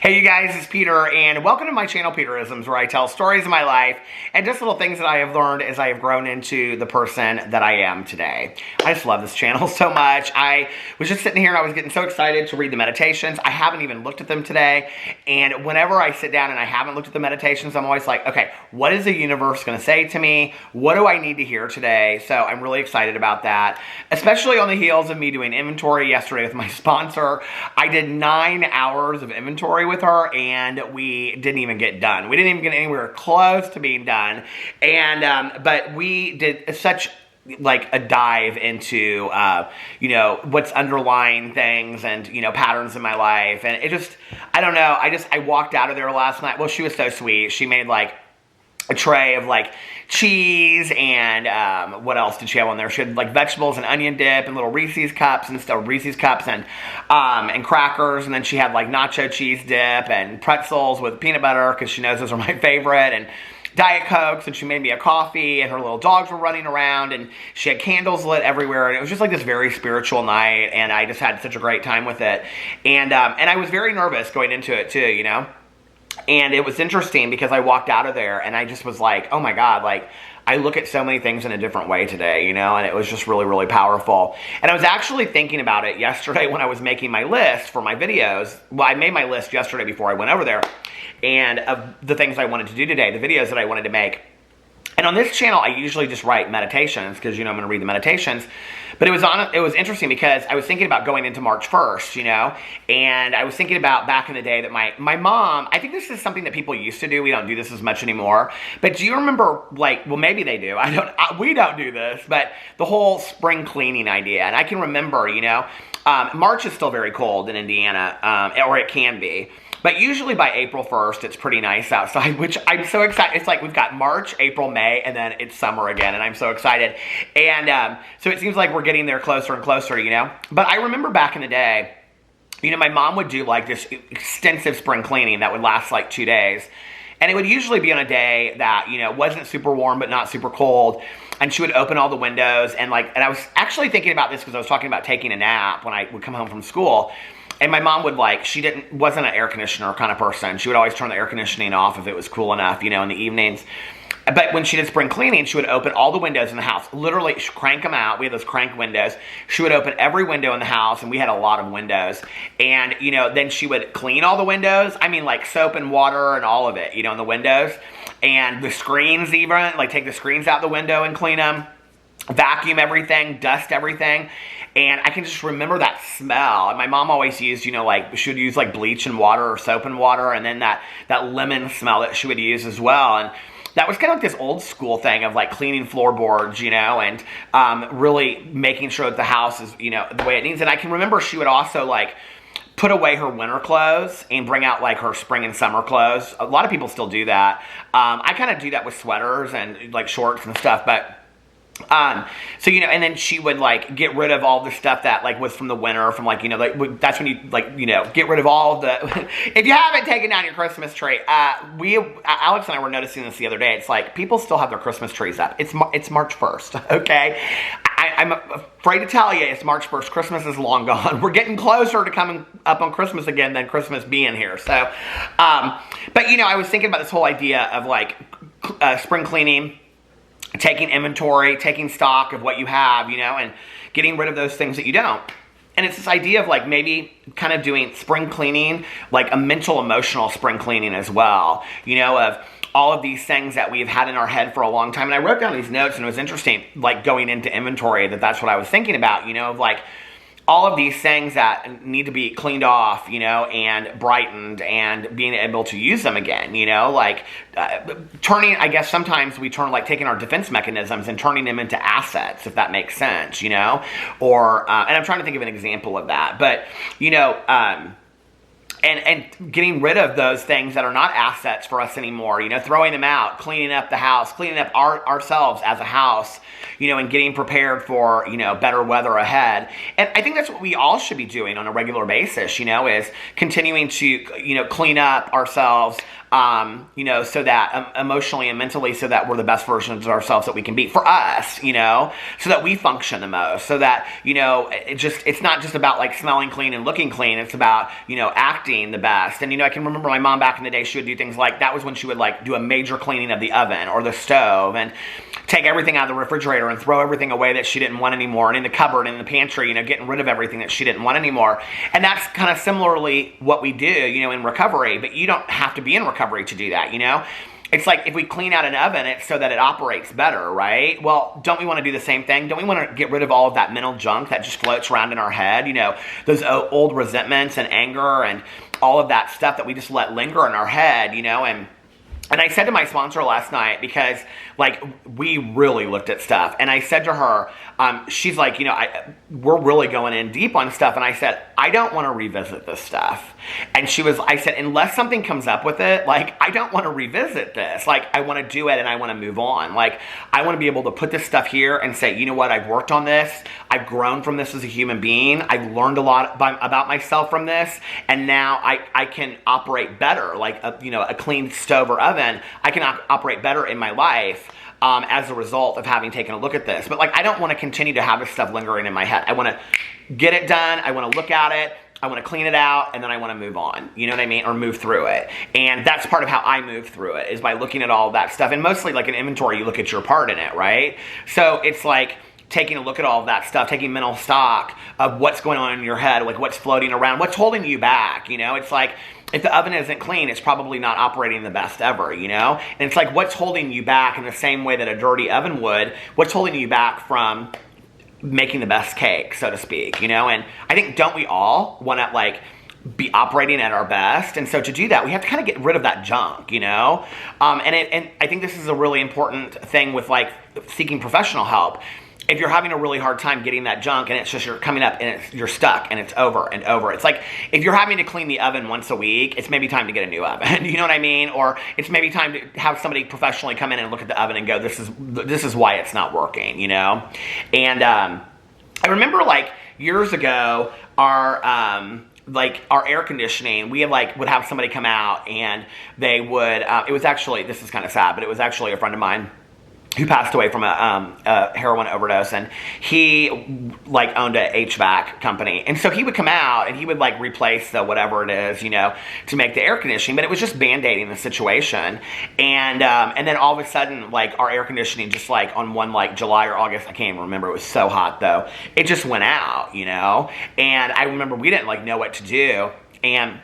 Hey you guys, it's Peter, and welcome to my channel, Peterisms, where I tell stories of my life and just little things that I have learned as I have grown into the person that I am today. I just love this channel so much. I was just sitting here and I was getting so excited to read the meditations. I haven't even looked at them today, and whenever I sit down and I haven't looked at the meditations, I'm always like, okay, what is the universe going to say to me? What do I need to hear today? So I'm really excited about that, especially on the heels of me doing inventory yesterday with my sponsor. I did 9 hours of inventory with her, and we didn't even get done. We didn't even get anywhere close to being done, and but we did such like a dive into what's underlying things and patterns in my life, and it just, I don't know, I walked out of there last night. Well, she was so sweet. She made like a tray of like cheese and what else did she have on there? She had like vegetables and onion dip and little Reese's cups and stuff, and crackers, and then she had like nacho cheese dip and pretzels with peanut butter because she knows those are my favorite, and Diet Cokes, and she made me a coffee, and her little dogs were running around, and she had candles lit everywhere, and it was just like this very spiritual night, and I just had such a great time with it, and I was very nervous going into it too, And it was interesting because I walked out of there and I just was like, oh my God, like I look at so many things in a different way today, and it was just really, really powerful. And I was actually thinking about it yesterday when I was making my list for my videos. Well, I made my list yesterday before I went over there, and of the things I wanted to do today, the videos that I wanted to make. And on this channel, I usually just write meditations because, I'm going to read the meditations. But it was interesting because I was thinking about going into March 1st, and I was thinking about back in the day that my mom, I think this is something that people used to do. We don't do this as much anymore. But do you remember, like, well, maybe they do. We don't do this, but the whole spring cleaning idea. And I can remember, March is still very cold in Indiana, or it can be. But usually by April 1st, it's pretty nice outside, which I'm so excited. It's like we've got March, April, May, and then it's summer again, and I'm so excited. And so it seems like we're getting there closer and closer, But I remember back in the day, my mom would do like this extensive spring cleaning that would last like 2 days. And it would usually be on a day that, wasn't super warm but not super cold. And she would open all the windows, and I was actually thinking about this because I was talking about taking a nap when I would come home from school. And my mom would wasn't an air conditioner kind of person. She would always turn the air conditioning off if it was cool enough, in the evenings. But when she did spring cleaning, she would open all the windows in the house. Literally, she'd crank them out. We had those crank windows. She would open every window in the house, and we had a lot of windows. And, then she would clean all the windows. I mean, like soap and water and all of it, in the windows. And the screens even, take the screens out the window and clean them. Vacuum everything, dust everything. And I can just remember that smell. And my mom always used, she would use bleach and water or soap and water, and then that lemon smell that she would use as well. And that was kind of like this old school thing of cleaning floorboards, and really making sure that the house is, the way it needs. And I can remember she would also put away her winter clothes and bring out her spring and summer clothes. A lot of people still do that. I kind of do that with sweaters and shorts and stuff, but so and then she would get rid of all the stuff that was from the winter, from that's when you get rid of all of the if you haven't taken down your Christmas tree. Alex and I were noticing this the other day. It's people still have their Christmas trees up. It's March 1st, okay? I'm afraid to tell you it's March 1st. Christmas is long gone. We're getting closer to coming up on Christmas again than Christmas being here. So, but I was thinking about this whole idea of spring cleaning, taking inventory, taking stock of what you have, and getting rid of those things that you don't. And it's this idea of maybe kind of doing spring cleaning, a mental, emotional spring cleaning as well, of all of these things that we've had in our head for a long time. And I wrote down these notes, and it was interesting, going into inventory, that's what I was thinking about, of all of these things that need to be cleaned off, and brightened, and being able to use them again, turning, I guess sometimes we turn, taking our defense mechanisms and turning them into assets, if that makes sense, or, and I'm trying to think of an example of that, but, and getting rid of those things that are not assets for us anymore, throwing them out, cleaning up the house, cleaning up ourselves as a house, and getting prepared for, better weather ahead. And I think that's what we all should be doing on a regular basis, is continuing to, clean up ourselves, you know, so that emotionally and mentally, so that we're the best versions of ourselves that we can be for us, you know, so that we function the most, so that, you know, it's not just about like smelling clean and looking clean. It's about, you know, acting the best. And, you know, I can remember my mom back in the day, she would do things like, that was when she would like do a major cleaning of the oven or the stove and take everything out of the refrigerator and throw everything away that she didn't want anymore, and in the cupboard and in the pantry, you know, getting rid of everything that she didn't want anymore. And that's kind of similarly what we do, you know, in recovery, but you don't have to be in recovery to do that, you know? It's like if we clean out an oven, it's so that it operates better, right? Well, don't we want to do the same thing? Don't we want to get rid of all of that mental junk that just floats around in our head? You know, those old resentments and anger and all of that stuff that we just let linger in our head, you know? And I said to my sponsor last night, because like we really looked at stuff, and I said to her, she's like, you know, we're really going in deep on stuff, and I said, I don't want to revisit this stuff. And I said, unless something comes up with it, like I don't want to revisit this. Like I want to do it and I want to move on. Like I want to be able to put this stuff here and say, you know what, I've worked on this. I've grown from this as a human being. I've learned a lot about myself from this, and now I can operate better, like a clean stove or oven. I can operate better in my life as a result of having taken a look at this. But like I don't want to continue to have this stuff lingering in my head. I want to get it done. I want to look at it. I want to clean it out, and then I want to move on. You know what I mean? Or move through it. And that's part of how I move through it, is by looking at all of that stuff. And mostly like an inventory, you look at your part in it, right? So it's like taking a look at all of that stuff, taking mental stock of what's going on in your head, like what's floating around, what's holding you back, you know? It's like, if the oven isn't clean, it's probably not operating the best ever, you know? And it's like, what's holding you back in the same way that a dirty oven would? What's holding you back from making the best cake, so to speak, you know? And I think, don't we all want to like be operating at our best? And so to do that, we have to kind of get rid of that junk, you know? And I think this is a really important thing with like seeking professional help. If you're having a really hard time getting that junk, and it's just you're coming up and you're stuck and it's over and over. It's like if you're having to clean the oven once a week, it's maybe time to get a new oven. You know what I mean? Or it's maybe time to have somebody professionally come in and look at the oven and go, this is why it's not working, you know? And I remember like years ago, our air conditioning, we would have somebody come out, and they would, it was actually, this is kind of sad, but it was actually a friend of mine who passed away from a heroin overdose, and he like owned a HVAC company. And so he would come out and he would like replace the whatever it is, you know, to make the air conditioning, but it was just band-aiding the situation. And then all of a sudden, like our air conditioning, just like on one like July or August, I can't even remember, it was so hot though, it just went out, you know? And I remember we didn't like know what to do, and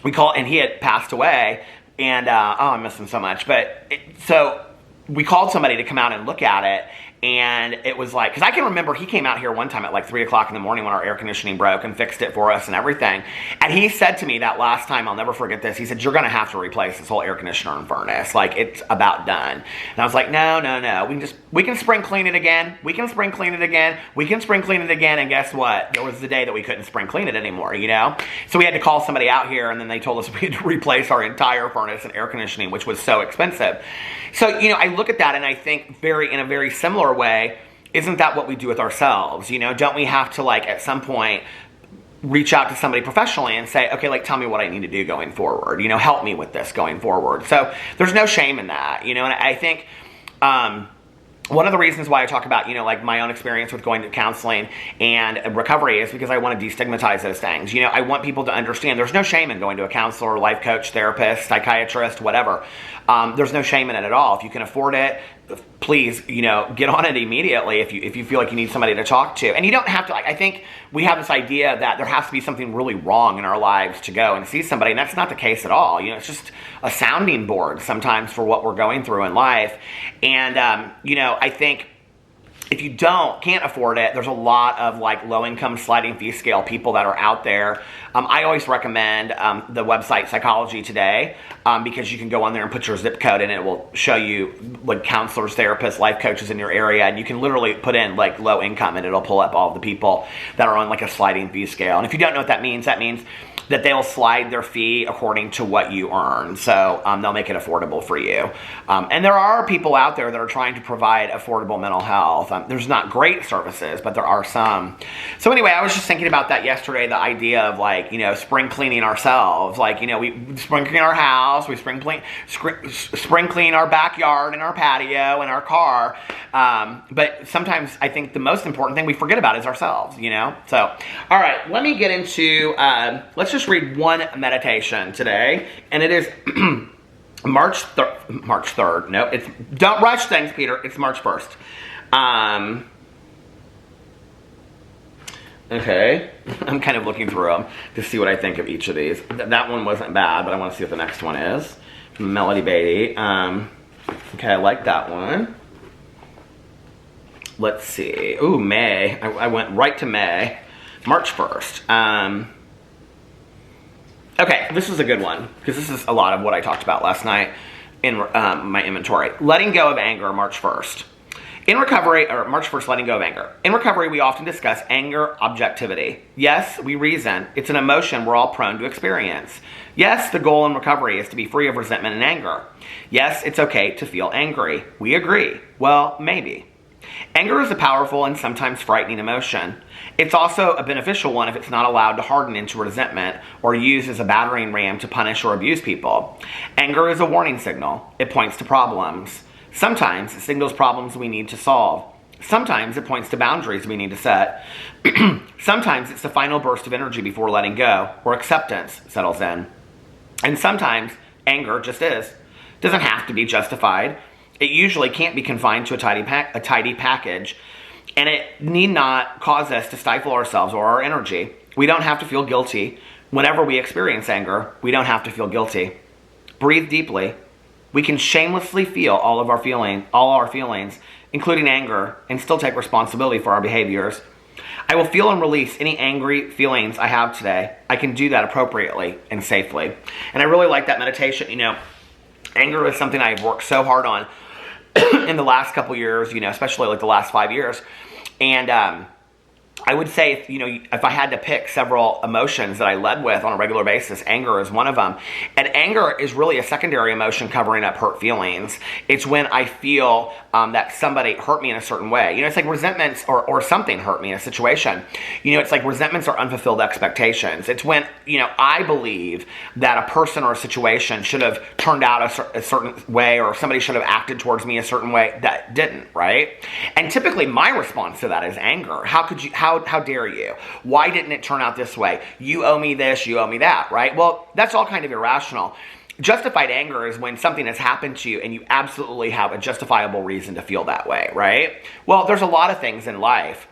we called, and he had passed away, and I miss him so much. But so we called somebody to come out and look at it, and it was like, because I can remember he came out here one time at like 3 o'clock in the morning when our air conditioning broke, and fixed it for us and everything. And he said to me that last time, I'll never forget this, he said, you're going to have to replace this whole air conditioner and furnace. Like, it's about done. And I was like, no. We can spring clean it again. We can spring clean it again. We can spring clean it again. And guess what? There was the day that we couldn't spring clean it anymore, you know? So we had to call somebody out here, and then they told us we had to replace our entire furnace and air conditioning, which was so expensive. So, you know, I look at that and I think in a very similar way, isn't that what we do with ourselves? You know, don't we have to like at some point reach out to somebody professionally and say, okay, like tell me what I need to do going forward, you know, help me with this going forward. So there's no shame in that, you know. And I think one of the reasons why I talk about, you know, like my own experience with going to counseling and recovery is because I want to destigmatize those things. You know, I want people to understand there's no shame in going to a counselor, life coach, therapist, psychiatrist, whatever. There's no shame in it at all. If you can afford it, please, you know, get on it immediately if you feel like you need somebody to talk to. And you don't have to, like, I think we have this idea that there has to be something really wrong in our lives to go and see somebody, and that's not the case at all. You know, it's just a sounding board sometimes for what we're going through in life. And, you know, I think if you can't afford it, there's a lot of like low-income sliding fee scale people that are out there. I always recommend the website Psychology Today because you can go on there and put your zip code in, and it will show you like counselors, therapists, life coaches in your area, and you can literally put in like low income, and it'll pull up all of the people that are on like a sliding fee scale. And if you don't know what that means that they'll slide their fee according to what you earn. So they'll make it affordable for you. And there are people out there that are trying to provide affordable mental health. There's not great services, but there are some. So anyway, I was just thinking about that yesterday, the idea of like, spring cleaning ourselves. Like, we spring clean our house, we spring clean our backyard and our patio and our car. But sometimes I think the most important thing we forget about is ourselves, So, all right, let me get into, let's just read one meditation today. And it is March 3rd. No, don't rush things, Peter. It's March 1st. Okay, I'm kind of looking through them to see what I think of each of these. That one wasn't bad, but I want to see what the next one is. Melody Beatty. Okay, I like that one. Let's see. Ooh, May. I went right to May. March 1st. Okay, this is a good one, because this is a lot of what I talked about last night in my inventory. Letting go of anger, March 1st. In recovery, or March 1st, letting go of anger. In recovery, we often discuss anger objectivity. Yes, we reason. It's an emotion we're all prone to experience. Yes, the goal in recovery is to be free of resentment and anger. Yes, it's okay to feel angry. We agree. Well, maybe. Anger is a powerful and sometimes frightening emotion. It's also a beneficial one if it's not allowed to harden into resentment or used as a battering ram to punish or abuse people. Anger is a warning signal. It points to problems. Sometimes it signals problems we need to solve. Sometimes it points to boundaries we need to set. Sometimes it's the final burst of energy before letting go, or acceptance settles in. And sometimes anger just is. Doesn't have to be justified. It usually can't be confined to a tidy package, and it need not cause us to stifle ourselves or our energy. We don't have to feel guilty. Whenever we experience anger, we don't have to feel guilty. Breathe deeply. We can shamelessly feel all our feelings, including anger, and still take responsibility for our behaviors. I will feel and release any angry feelings I have today. I can do that appropriately and safely. And I really like that meditation. Anger is something I've worked so hard on in the last couple years, especially like the last 5 years. And I would say, if I had to pick several emotions that I led with on a regular basis, anger is one of them. And anger is really a secondary emotion covering up hurt feelings. It's when I feel that somebody hurt me in a certain way. It's like resentments or something hurt me in a situation. It's like resentments are unfulfilled expectations. It's when, I believe that a person or a situation should have turned out a certain way, or somebody should have acted towards me a certain way that didn't, right? And typically my response to that is anger. How dare you? Why didn't it turn out this way? You owe me this, you owe me that, right? Well, that's all kind of irrational. Justified anger is when something has happened to you and you absolutely have a justifiable reason to feel that way, right? Well, there's a lot of things in life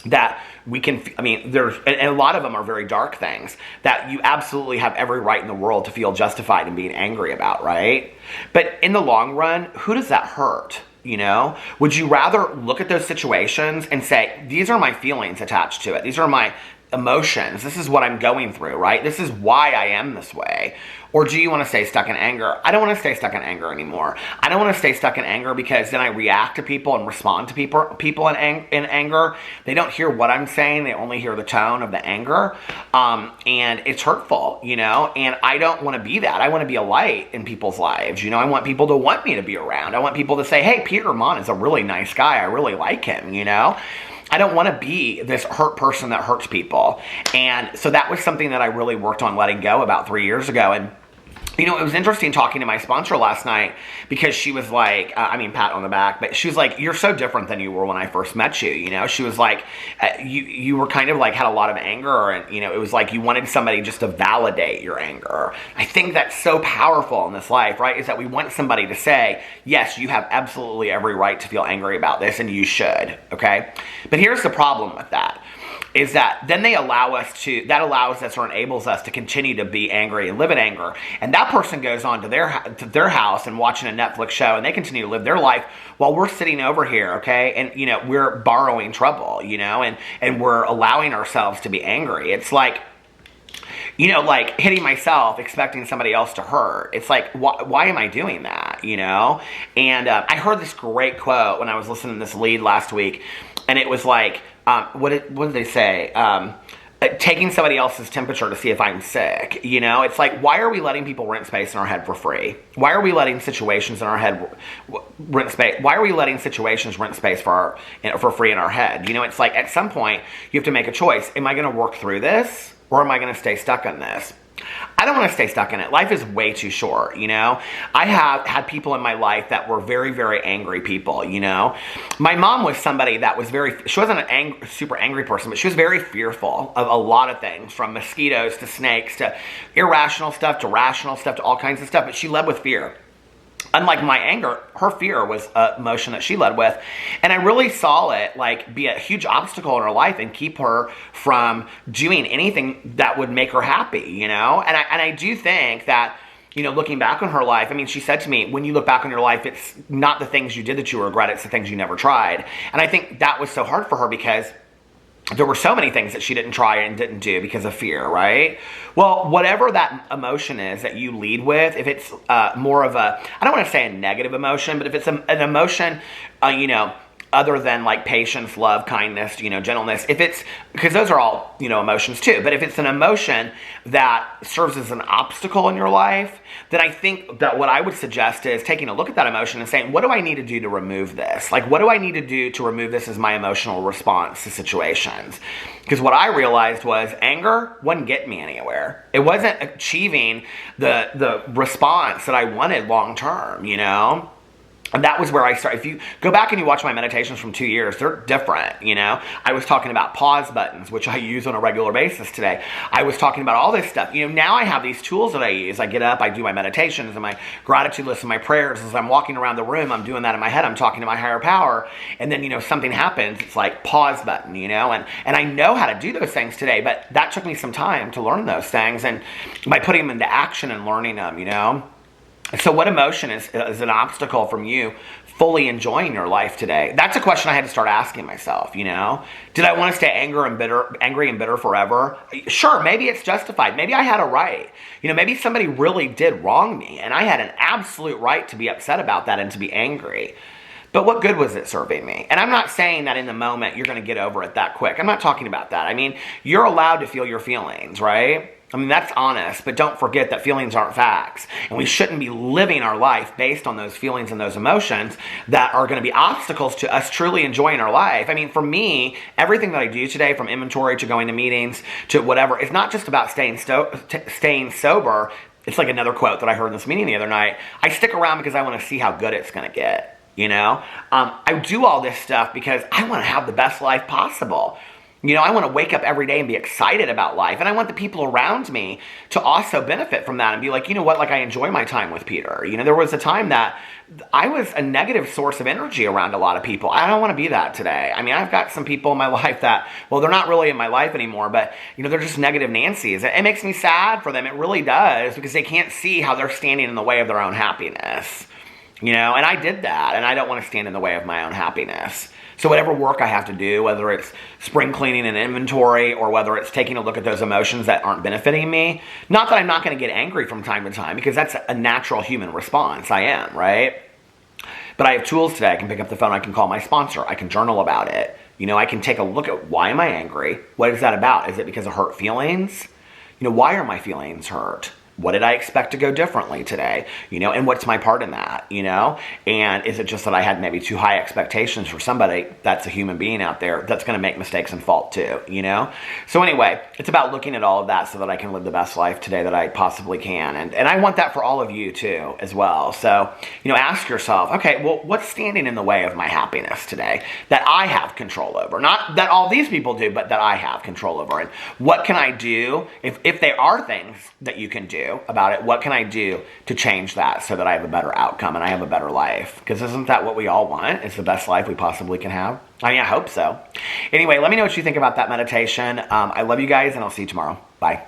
that we can, and a lot of them are very dark things that you absolutely have every right in the world to feel justified in being angry about, right? But in the long run, who does that hurt? Would you rather look at those situations and say, these are my feelings attached to it. These are my emotions. This is what I'm going through, right? This is why I am this way. Or do you want to stay stuck in anger? I don't want to stay stuck in anger anymore. I don't want to stay stuck in anger because then I react to people and respond to people in anger. They don't hear what I'm saying. They only hear the tone of the anger. And it's hurtful, and I don't want to be that. I want to be a light in people's lives. I want people to want me to be around. I want people to say, hey, Peter Monn is a really nice guy. I really like him, I don't want to be this hurt person that hurts people. And so that was something that I really worked on letting go about 3 years ago. And it was interesting talking to my sponsor last night, because she was like, pat on the back, but she was like, you're so different than you were when I first met you, She was like, you were kind of like, had a lot of anger, and, it was like you wanted somebody just to validate your anger. I think that's so powerful in this life, right, is that we want somebody to say, yes, you have absolutely every right to feel angry about this, and you should, okay? But here's the problem with that. Is that then that allows us or enables us to continue to be angry and live in anger. And that person goes on to their house and watching a Netflix show, and they continue to live their life while we're sitting over here, okay? And, we're borrowing trouble, and we're allowing ourselves to be angry. It's like, like hitting myself, expecting somebody else to hurt. It's like, why am I doing that, And I heard this great quote when I was listening to this lead last week, and it was like, what did they say? taking somebody else's temperature to see if I'm sick. You know, it's like, why are we letting people rent space in our head for free? Why are we letting situations in our head rent space? Why are we letting situations rent space for free in our head? You know, it's like, at some point you have to make a choice. Am I going to work through this, or am I going to stay stuck in this? I don't want to stay stuck in it. Life is way too short, you know? I have had people in my life that were very, very angry people, you know? My mom was somebody that was she wasn't an super angry person, but she was very fearful of a lot of things, from mosquitoes to snakes to irrational stuff to rational stuff to all kinds of stuff, but she led with fear. Unlike my anger, her fear was an emotion that she led with. And I really saw it like be a huge obstacle in her life and keep her from doing anything that would make her happy, you know? And I do think that, you know, looking back on her life, I mean, she said to me, when you look back on your life, it's not the things you did that you regret, it's the things you never tried. And I think that was so hard for her because there were so many things that she didn't try and didn't do because of fear, right? Well, whatever that emotion is that you lead with, if it's more of a, I don't want to say a negative emotion, but if it's an emotion, you know, other than like patience, love, kindness, you know, gentleness, if it's, because those are all, you know, emotions too, but if it's an emotion that serves as an obstacle in your life, then I think that what I would suggest is taking a look at that emotion and saying, what do I need to do to remove this? Like, what do I need to do to remove this as my emotional response to situations? Because what I realized was anger wouldn't get me anywhere. It wasn't achieving the response that I wanted long term, you know? And that was where I started. If you go back and you watch my meditations from 2 years, they're different, you know? I was talking about pause buttons, which I use on a regular basis today. I was talking about all this stuff. You know, now I have these tools that I use. I get up, I do my meditations and my gratitude list and my prayers. As I'm walking around the room, I'm doing that in my head. I'm talking to my higher power. And then, you know, something happens. It's like pause button, you know? And I know how to do those things today, but that took me some time to learn those things. And by putting them into action and learning them, you know? So what emotion is an obstacle from you fully enjoying your life today? That's a question I had to start asking myself, you know? Did I want to stay angry and bitter forever? Sure, maybe it's justified. Maybe I had a right. You know, maybe somebody really did wrong me, and I had an absolute right to be upset about that and to be angry. But what good was it serving me? And I'm not saying that in the moment you're going to get over it that quick. I'm not talking about that. I mean, you're allowed to feel your feelings, right? I mean, that's honest, but don't forget that feelings aren't facts. And we shouldn't be living our life based on those feelings and those emotions that are going to be obstacles to us truly enjoying our life. I mean, for me, everything that I do today, from inventory to going to meetings to whatever, it's not just about staying sober. It's like another quote that I heard in this meeting the other night. I stick around because I want to see how good it's going to get, you know? I do all this stuff because I want to have the best life possible. You know, I want to wake up every day and be excited about life. And I want the people around me to also benefit from that and be like, you know what, like I enjoy my time with Peter. You know, there was a time that I was a negative source of energy around a lot of people. I don't want to be that today. I mean, I've got some people in my life that, well, they're not really in my life anymore, but, you know, they're just negative Nancy's. It makes me sad for them. It really does, because they can't see how they're standing in the way of their own happiness. You know, and I did that, and I don't want to stand in the way of my own happiness. So whatever work I have to do, whether it's spring cleaning and inventory, or whether it's taking a look at those emotions that aren't benefiting me, not that I'm not going to get angry from time to time, because that's a natural human response. I am, right? But I have tools today. I can pick up the phone. I can call my sponsor. I can journal about it. You know, I can take a look at, why am I angry? What is that about? Is it because of hurt feelings? You know, why are my feelings hurt? What did I expect to go differently today? You know, and what's my part in that, you know? And is it just that I had maybe too high expectations for somebody that's a human being out there that's going to make mistakes and fault too, you know? So anyway, it's about looking at all of that so that I can live the best life today that I possibly can. And I want that for all of you too, as well. So, you know, ask yourself, okay, well, what's standing in the way of my happiness today that I have control over? Not that all these people do, but that I have control over. And what can I do, if there are things that you can do about it, what can I do to change that so that I have a better outcome and I have a better life? Because isn't that what we all want? It's the best life we possibly can have. I mean, I hope so. Anyway, let me know what you think about that meditation. I love you guys, and I'll see you tomorrow. Bye.